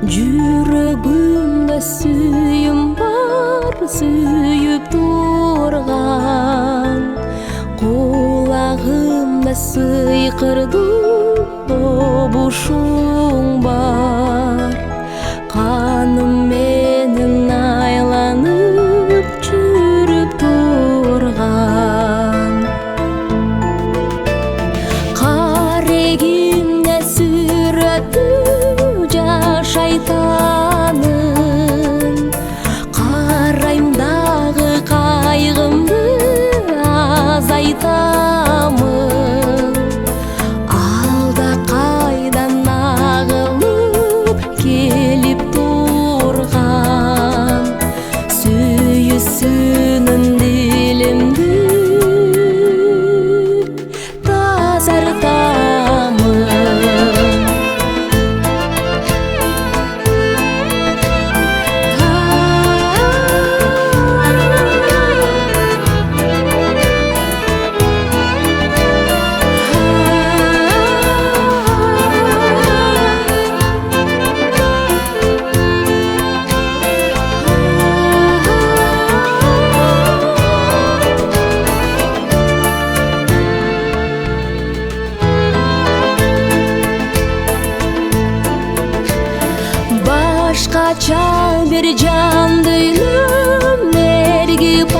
Жүрөгүмдө сүйүм бар, сүйүп турган. Кулагымда сыйкырдуу добушуң бар. Каным менен айланып жүрүп турган. Карегимде сүрөтү жашайтанын. Карайм дагы кайгымды азайтамын. Алда кайдан агылып келип турган. Сүйүүсүнүн дилимди тазартамын. Башкача бир жанды үйлөм, эргип